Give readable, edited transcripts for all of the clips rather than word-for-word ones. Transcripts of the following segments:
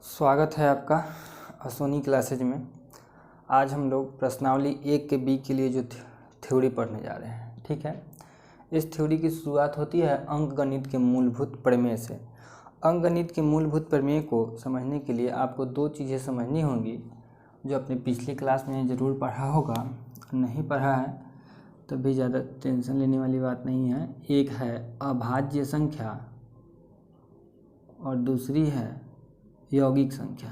स्वागत है आपका असोनी क्लासेज में। आज हम लोग प्रश्नावली 1 के बी के लिए जो थ्योरी पढ़ने जा रहे हैं, ठीक है। इस थ्योरी की शुरुआत होती है अंकगणित के मूलभूत प्रमेय से। अंकगणित के मूलभूत प्रमेय को समझने के लिए आपको दो चीज़ें समझनी होंगी जो अपने पिछली क्लास में ज़रूर पढ़ा होगा। नहीं पढ़ा है तब भी ज़्यादा टेंशन लेने वाली बात नहीं है। एक है अभाज्य संख्या और दूसरी है यौगिक संख्या।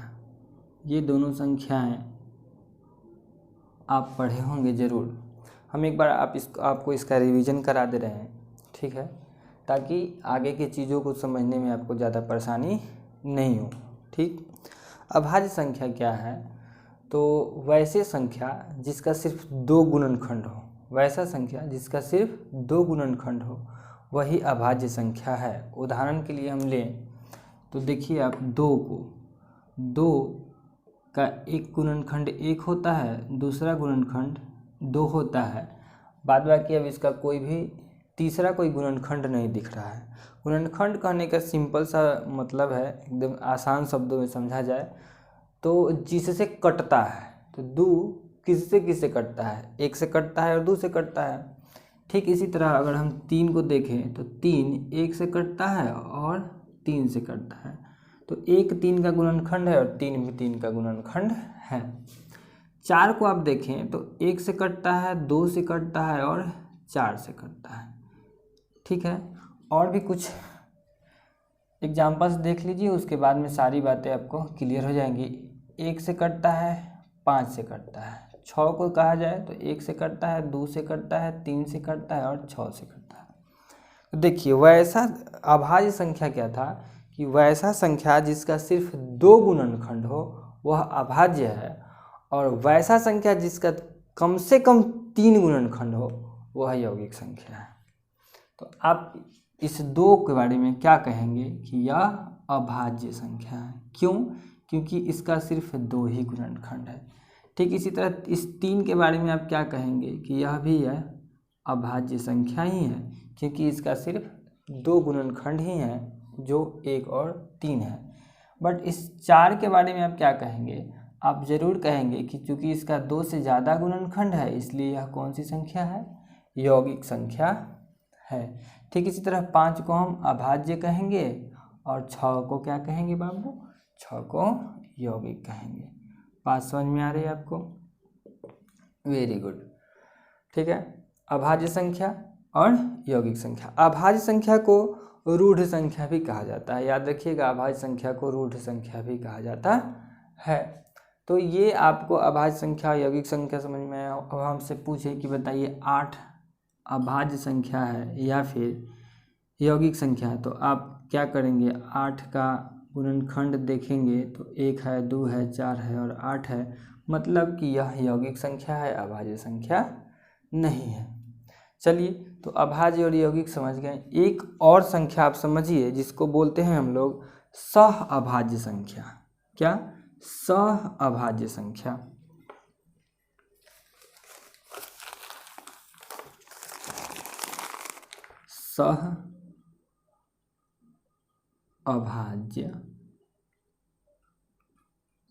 ये दोनों संख्याएं आप पढ़े होंगे ज़रूर। हम एक बार आपको इसका रिवीजन करा दे रहे हैं, ठीक है, ताकि आगे की चीज़ों को समझने में आपको ज़्यादा परेशानी नहीं हो, ठीक। अभाज्य संख्या क्या है? तो वैसे संख्या जिसका सिर्फ 2 गुणनखंड हो, वैसा संख्या जिसका सिर्फ 2 गुणनखंड हो वही अभाज्य संख्या है। उदाहरण के लिए हम लें तो देखिए आप 2 का एक गुणनखंड 1 होता है, दूसरा गुणनखंड 2 होता है। बाद बाकी अब इसका कोई भी तीसरा कोई गुणनखंड नहीं दिख रहा है। गुणनखंड कहने का सिंपल सा मतलब है, एकदम आसान शब्दों में समझा जाए तो जिससे कटता है। तो 2 किससे किससे कटता है? 1 से कटता है और 2 से कटता है। ठीक इसी तरह अगर हम 3 को देखें तो 3 1 से कटता है और 3 से कटता है। तो 1 3 का गुणनखंड है और 3 भी 3 का गुणनखंड है। 4 को आप देखें तो 1 से कटता है, 2 से कटता है और 4 से कटता है, ठीक है। और भी कुछ एग्जाम्पल्स देख लीजिए, उसके बाद में सारी बातें आपको क्लियर हो जाएंगी। 1 से कटता है, 5 से कटता है। 6 को कहा जाए तो 1 से कटता है, 2 से कटता है, 3 से कटता है और 6 से कटता है। तो देखिए वैसा अभाज्य संख्या क्या था कि वैसा संख्या जिसका सिर्फ 2 गुणनखंड हो वह अभाज्य है, और वैसा संख्या जिसका कम से कम 3 गुणनखंड हो वह यौगिक संख्या है। तो आप इस 2 के बारे में क्या कहेंगे कि यह अभाज्य संख्या है। क्यों? क्योंकि इसका सिर्फ 2 ही गुणनखंड है। ठीक इसी तरह इस 3 के बारे में आप क्या कहेंगे कि यह भी है अभाज्य संख्या ही है, क्योंकि इसका सिर्फ 2 गुणनखंड ही हैं जो 1 और 3 है। बट इस 4 के बारे में आप क्या कहेंगे? आप ज़रूर कहेंगे कि चूँकि इसका 2 से ज़्यादा गुणनखंड है इसलिए यह कौन सी संख्या है? यौगिक संख्या है। ठीक इसी तरह 5 को हम अभाज्य कहेंगे और 6 को क्या कहेंगे बाबू? 6 को यौगिक कहेंगे। बात समझ में आ रही है आपको? वेरी गुड, ठीक है। अभाज्य संख्या और यौगिक संख्या। अभाज्य संख्या को रूढ़ संख्या भी कहा जाता है। याद रखिएगा, अभाज्य संख्या को रूढ़ संख्या भी कहा जाता है। तो ये आपको अभाज्य संख्या यौगिक संख्या समझ में आया। अब हमसे पूछे कि बताइए 8 अभाज्य संख्या है या फिर यौगिक संख्या है, तो आप क्या करेंगे? 8 का गुणनखंड देखेंगे तो 1 है, 2 है, 4 है और 8 है, मतलब कि यह यौगिक संख्या है, अभाज्य संख्या नहीं है। चलिए, तो अभाज्य और यौगिक समझ गए। एक और संख्या आप समझिए जिसको बोलते हैं हम लोग सह अभाज्य संख्या। क्या? सह अभाज्य संख्या। सह अभाज्य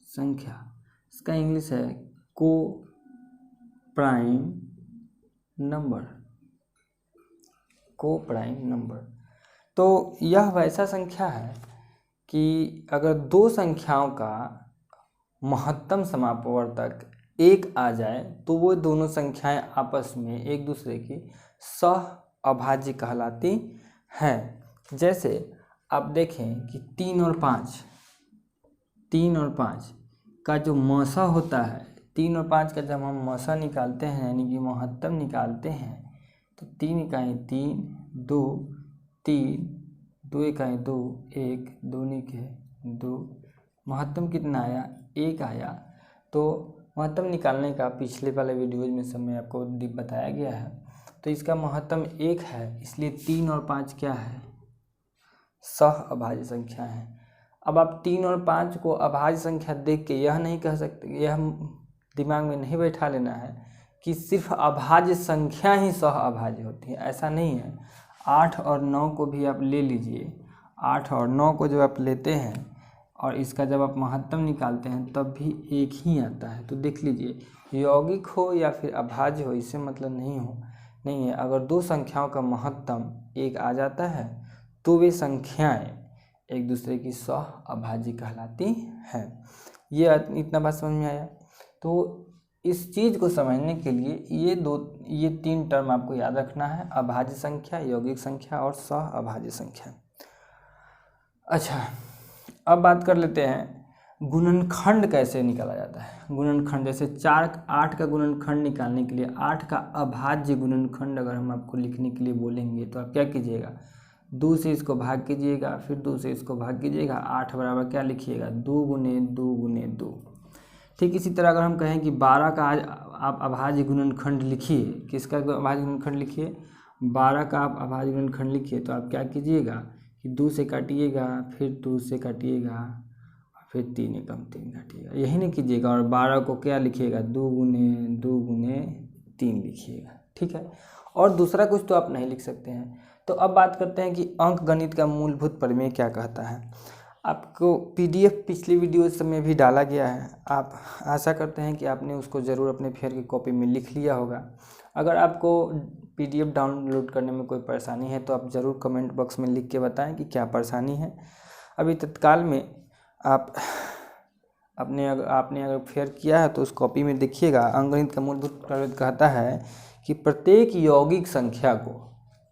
संख्या, इसका इंग्लिश है को प्राइम नंबर। को प्राइम नंबर। तो यह वैसा संख्या है कि अगर 2 संख्याओं का महत्तम समापवर्तक 1 आ जाए तो वो दोनों संख्याएं आपस में एक दूसरे की सह अभाज्य कहलाती हैं। जैसे आप देखें कि 3 और 5 का जो मसा होता है, 3 और 5 का जब हम मसा निकालते हैं यानी कि महत्तम निकालते हैं तो 3 इकाई 3, 2, 3, 2 इकाई 2, 1, 2 निके 2, महत्तम कितना आया? 1 आया। तो महत्तम निकालने का पिछले वाले वीडियोज में सब में आपको बताया गया है। तो इसका महत्तम 1 है, इसलिए 3 और 5 क्या है? सह अभाज्य संख्या है। अब आप 3 और 5 को अभाज्य संख्या देख के यह नहीं कह सकते, यह दिमाग में नहीं बैठा लेना है कि सिर्फ अभाज्य संख्या ही सह अभाज्य होती है, ऐसा नहीं है। 8 और 9 को भी आप ले लीजिए। 8 और 9 को जब आप लेते हैं और इसका जब आप महत्तम निकालते हैं तब भी एक ही आता है। तो देख लीजिए, यौगिक हो या फिर अभाज्य हो, इससे मतलब नहीं है। अगर दो संख्याओं का महत्तम एक आ जाता है तो वे संख्याएं एक दूसरे की सह अभाज्य कहलाती हैं। ये इतना बात समझ में आया। तो इस चीज़ को समझने के लिए ये तीन टर्म आपको याद रखना है, अभाज्य संख्या, यौगिक संख्या और सह अभाज्य संख्या। अच्छा, अब बात कर लेते हैं गुणनखंड कैसे निकाला जाता है। गुणनखंड जैसे 8 का गुणनखंड निकालने के लिए 8 का अभाज्य गुणनखंड अगर हम आपको लिखने के लिए बोलेंगे तो आप क्या कीजिएगा, 2 से इसको भाग कीजिएगा, फिर 2 से इसको भाग कीजिएगा, 8 बराबर क्या लिखिएगा, 2 गुने 2 गुने 2। ठीक इसी तरह अगर हम कहें कि 12 का आप अभाज्य गुणनखंड लिखिए, किसका अभाज्य गुणनखंड लिखिए, 12 का आप अभाज्य गुणनखंड लिखिए, तो आप क्या कीजिएगा कि 2 से काटिएगा, फिर 2 से काटिएगा, फिर 3 एकम 3 काटिएगा, यही नहीं कीजिएगा। और 12 को क्या लिखिएगा, 2 गुने 3 लिखिएगा। ठीक है, और दूसरा कुछ तो आप नहीं लिख सकते हैं। तो अब बात करते हैं कि अंक गणित का मूलभूत प्रमेय क्या कहता है। आपको PDF पिछली वीडियो में भी डाला गया है, आप आशा करते हैं कि आपने उसको ज़रूर अपने फेयर की कॉपी में लिख लिया होगा। अगर आपको PDF डाउनलोड करने में कोई परेशानी है तो आप ज़रूर कमेंट बॉक्स में लिख के बताएं कि क्या परेशानी है। अभी तत्काल में आपने अगर फेयर किया है तो उस कॉपी में देखिएगा, अंकगणित का मूलभूत प्रमेय कहता है कि प्रत्येक यौगिक संख्या को,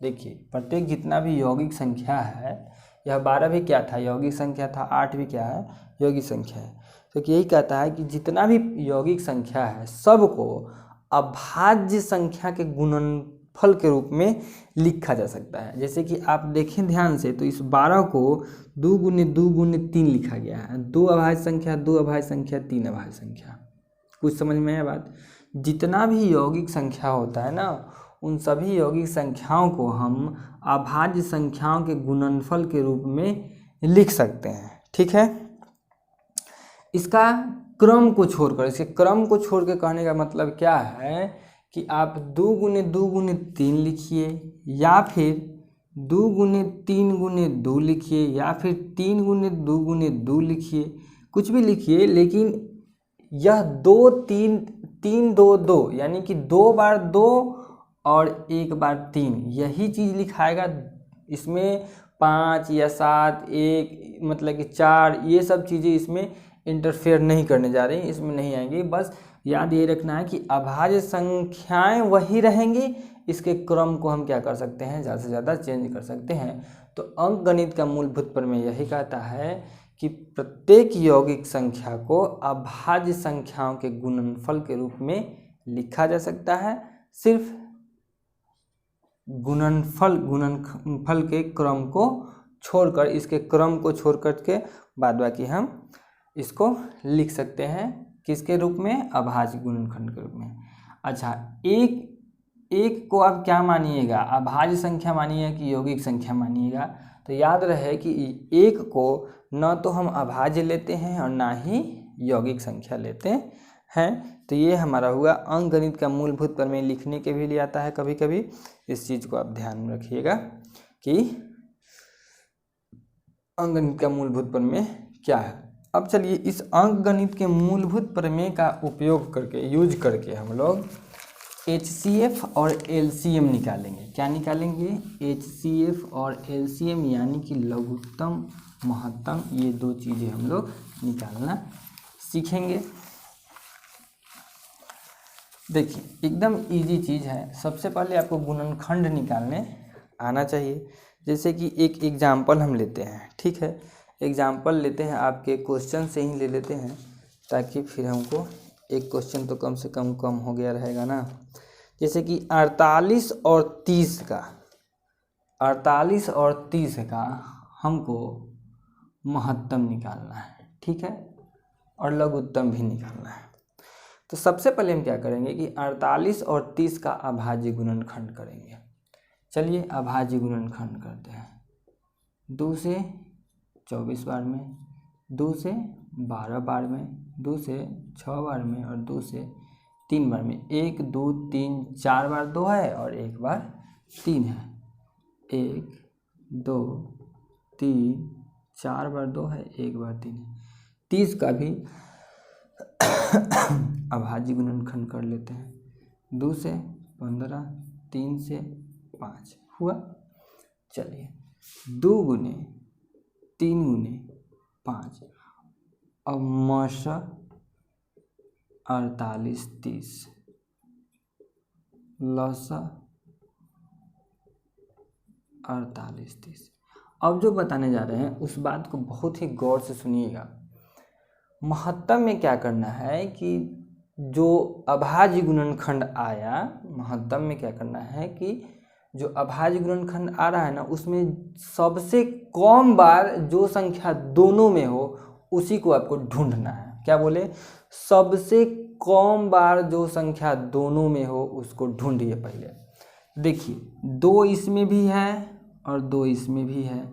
देखिए प्रत्येक जितना भी यौगिक संख्या है, यह 12 भी क्या था, यौगिक संख्या था, 8 भी क्या है, यौगिक संख्या है। तो यही कहता है कि जितना भी यौगिक संख्या है सबको अभाज्य संख्या के गुणनफल के रूप में लिखा जा सकता है। जैसे कि आप देखें ध्यान से तो इस 12 को 2 गुने 2 गुने 3 लिखा गया है, 2 अभाज्य संख्या, 2 अभाज्य संख्या, 3 अभाज्य संख्या। कुछ समझ में आया बात। जितना भी यौगिक संख्या होता है ना, उन सभी यौगिक संख्याओं को हम अभाज्य संख्याओं के गुणनफल के रूप में लिख सकते हैं। ठीक है, इसका क्रम को छोड़कर, इसके क्रम को छोड़ के कहने का मतलब क्या है कि आप 2 गुने 2 गुने 3 लिखिए, या फिर 2 गुने 3 गुने 2 लिखिए, या फिर 3 गुने 2 गुने 2 लिखिए, कुछ भी लिखिए, लेकिन यह 2 3 3 2 2 यानी कि 2 बार 2 और 1 बार 3 यही चीज़ लिखाएगा। इसमें 5 या 7 1 मतलब कि 4 ये सब चीज़ें इसमें इंटरफेयर नहीं करने जा रही, इसमें नहीं आएंगी। बस याद ये रखना है कि अभाज्य संख्याएं वही रहेंगी, इसके क्रम को हम क्या कर सकते हैं, ज़्यादा से ज़्यादा चेंज कर सकते हैं। तो अंकगणित का मूलभूत प्रमेय यही कहता है कि प्रत्येक यौगिक संख्या को अभाज्य संख्याओं के गुणनफल के रूप में लिखा जा सकता है, सिर्फ गुणनफल के क्रम को छोड़कर, इसके क्रम को छोड़ करके बाद बाकी हम इसको लिख सकते हैं किसके रूप में, अभाज्य गुणनखंड के रूप में। अच्छा, एक को आप क्या मानिएगा, अभाज्य संख्या मानिएगा कि यौगिक संख्या मानिएगा। तो याद रहे कि एक को न तो हम अभाज्य लेते हैं और ना ही यौगिक संख्या लेते हैं। तो ये हमारा हुआ अंकगणित का मूलभूत प्रमेय। लिखने के भी लिए आता है कभी कभी, इस चीज़ को आप ध्यान में रखिएगा कि अंकगणित का मूलभूत प्रमेय क्या है। अब चलिए इस अंकगणित के मूलभूत प्रमेय का उपयोग करके, यूज करके हम लोग HCF और LCM निकालेंगे। क्या निकालेंगे, HCF और LCM यानी कि लघुत्तम महत्तम, ये दो चीज़ें हम लोग निकालना सीखेंगे। देखिए एकदम इजी चीज़ है। सबसे पहले आपको गुणनखंड निकालने आना चाहिए। जैसे कि एक एग्जाम्पल हम लेते हैं, ठीक है, एग्जाम्पल लेते हैं, आपके क्वेश्चन से ही ले लेते हैं ताकि फिर हमको एक क्वेश्चन तो कम से कम हो गया रहेगा ना। जैसे कि 48 और 30 का हमको महत्तम निकालना है, ठीक है, और लघुत्तम भी निकालना है। तो सबसे पहले हम क्या करेंगे कि 48 और 30 का अभाज्य गुणनखंड करेंगे। चलिए अभाज्य गुणनखंड करते हैं। 2 से 24 बार में, 2 से 12 बार में, 2 से 6 बार में और 2 से 3 बार में। 1 2 3 4 बार 2 है और 1 बार 3 है। 1 2 3 4 बार 2 है, 1 बार 3 है। 30 का भी अभाज्य गुणनखंड कर लेते हैं। 2 से 15, 3 से 5 हुआ। चलिए 2 गुने 3 गुने 5 और मौसा 48, 30 लौसा 48, 30। अब जो बताने जा रहे हैं उस बात को बहुत ही गौर से सुनिएगा। महत्तम में क्या करना है कि जो अभाज्य गुणनखंड आया, महत्तम में क्या करना है कि जो अभाज्य गुणनखंड आ रहा है ना, उसमें सबसे कम बार जो संख्या दोनों में हो उसी को आपको ढूंढना है। क्या बोले? सबसे कम बार जो संख्या दोनों में हो उसको ढूंढिए। पहले देखिए 2 इसमें भी है और 2 इसमें भी है,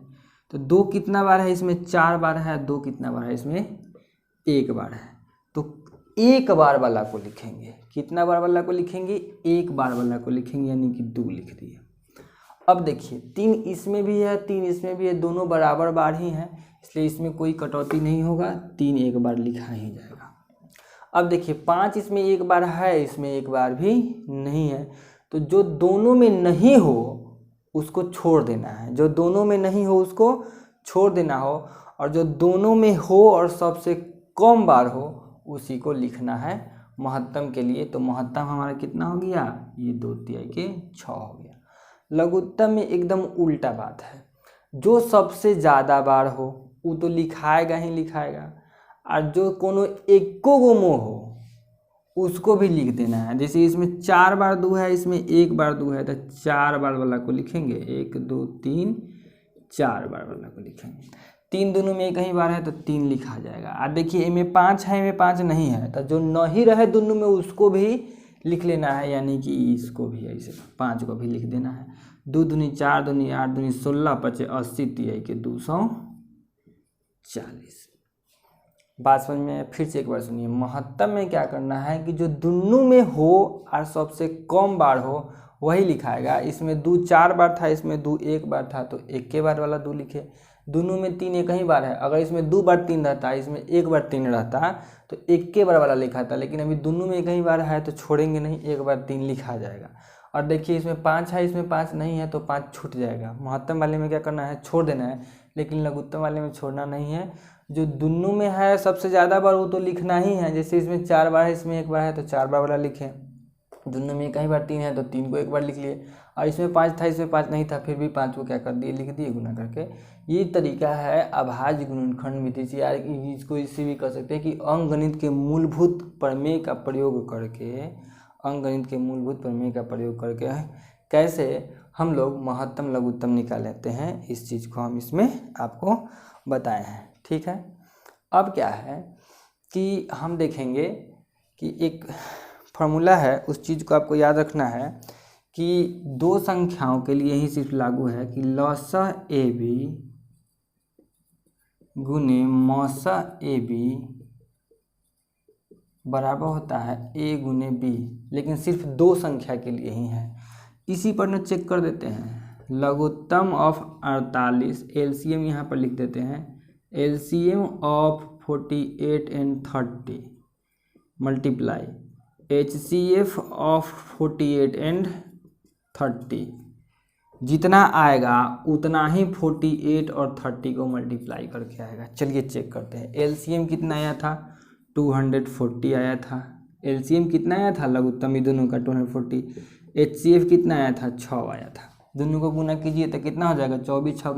तो 2 कितना बार है इसमें? 4 बार है। 2 कितना बार है इसमें? 1 बार है। तो 1 बार वाला को लिखेंगे। कितना बार वाला को लिखेंगे? 1 बार वाला को लिखेंगे, यानी कि 2 लिख दिए। अब देखिए 3 इसमें भी है, 3 इसमें भी है, दोनों बराबर बार ही हैं, इसलिए इसमें कोई कटौती नहीं होगा, 3 1 बार लिखा ही जाएगा। अब देखिए 5 इसमें 1 बार है, इसमें 1 बार भी नहीं है, तो जो दोनों में नहीं हो उसको छोड़ देना है। जो दोनों में नहीं हो उसको छोड़ देना हो, और जो दोनों में हो और सबसे कम बार हो उसी को लिखना है महत्तम के लिए। तो महत्तम हमारा कितना हो गया? ये 2 तिहाई के 6 हो गया। लघुत्तम में एकदम उल्टा बात है, जो सबसे ज़्यादा बार हो वो तो लिखाएगा ही लिखाएगा, और जो कोनो एको गो मो हो उसको भी लिख देना है। जैसे इसमें 4 बार 2 है, इसमें 1 बार 2 है, तो 4 बार वाला को लिखेंगे। 1 2 3 4 बार वाला को लिखेंगे। 3 दोनों में एक ही बार है तो 3 लिखा जाएगा। और देखिए इनमें 5 है, इनमें 5 नहीं है, तो जो नहीं रहे दोनों में उसको भी लिख लेना है, यानी कि इसको भी ऐसे 5 को भी लिख देना है। 2 दूनी 4 दूनी 8 दूनी 16 5 80 तिहाई के 240। बात समझ में? फिर से एक बार सुनिए। महत्तम में क्या करना है कि जो दोनों में हो और सबसे कम बार हो वही लिखाएगा। इसमें 2 4 बार था, इसमें 2 1 बार था, तो 1 के बार वाला 2 लिखे। दोनों में 3 एक ही बार है, अगर इसमें 2 बार 3 रहता, इसमें 1 बार 3 रहता तो 1 के बार वाला लिखा था, लेकिन अभी दोनों में एक ही बार है तो छोड़ेंगे नहीं, 1 बार 3 लिखा जाएगा। और देखिए इसमें 5 है, इसमें 5 नहीं है, तो 5 छूट जाएगा। महत्तम वाले में क्या करना है? छोड़ देना है, लेकिन लघुत्तम वाले में छोड़ना नहीं है। जो दोनों में है सबसे ज़्यादा बार वो तो लिखना ही है। जैसे इसमें 4 बार है, इसमें 1 बार है, तो 4 बार वाला लिखें। दोनों में कई बार 3 है तो 3 को 1 बार लिख लिए। और इसमें 5 था, इसमें 5 नहीं था, फिर भी 5 को क्या कर दिए? लिख दिए गुना करके। ये तरीका है अभाज्य गुणनखंड विधि से। यार इसको इससे भी कर सकते हैं कि अंकगणित के मूलभूत प्रमेय का प्रयोग करके, अंकगणित के मूलभूत प्रमेय का प्रयोग करके कैसे हम लोग महत्तम लघुत्तम निकाल लेते हैं, इस चीज़ को हम इसमें आपको बताए हैं। ठीक है। अब क्या है कि हम देखेंगे कि एक फॉर्मूला है, उस चीज़ को आपको याद रखना है कि 2 संख्याओं के लिए ही सिर्फ लागू है कि लौसा ए बी गुने मौसा ए बी बराबर होता है ए गुने बी, लेकिन सिर्फ 2 संख्या के लिए ही है। इसी पर न चेक कर देते हैं। लघुत्तम ऑफ 48, एलसीएम यहाँ पर लिख देते हैं। LCM of 48 and 30 multiply HCF of 48 and 30, जितना आएगा उतना ही 48 और 30 को मल्टीप्लाई करके आएगा। चलिए चेक करते हैं। एलसीएम कितना आया था? 240 आया था। एलसीएम कितना आया था लघुत्तम ये दोनों का? 240। HCF कितना आया था? 6 आया था। दोनों को गुना कीजिए तो कितना हो जाएगा? 24 6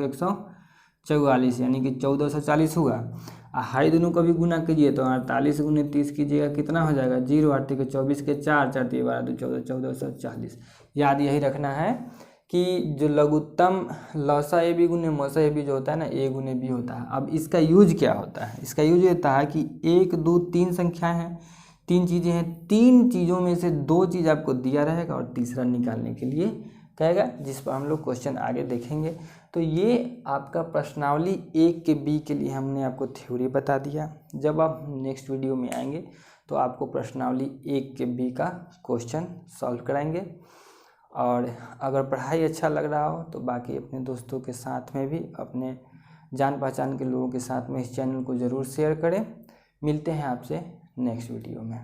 144, यानी कि 1440 हुआ। हाई दोनों को भी गुना कीजिए तो 48 गुने 30 कीजिएगा, कितना हो जाएगा? 0 8 के 24 के 4 4 12 2 14 1440। याद यही रखना है कि जो लघुत्तम लौसा ए बी गुने मौसा ए बी जो होता है ना, ए गुने बी होता है। अब इसका यूज क्या होता है? इसका यूज होता है कि 1 2 3 संख्याएं हैं, 3 चीज़ें हैं, 3 चीज़ों में से 2 चीज़ आपको दिया रहेगा और तीसरा निकालने के लिए कहेगा, जिस पर हम लोग क्वेश्चन आगे देखेंगे। तो ये आपका प्रश्नावली 1 के बी के लिए हमने आपको थ्योरी बता दिया। जब आप नेक्स्ट वीडियो में आएंगे तो आपको प्रश्नावली 1 के बी का क्वेश्चन सॉल्व कराएंगे। और अगर पढ़ाई अच्छा लग रहा हो तो बाकी अपने दोस्तों के साथ में भी, अपने जान पहचान के लोगों के साथ में इस चैनल को ज़रूर शेयर करें। मिलते हैं आपसे नेक्स्ट वीडियो में।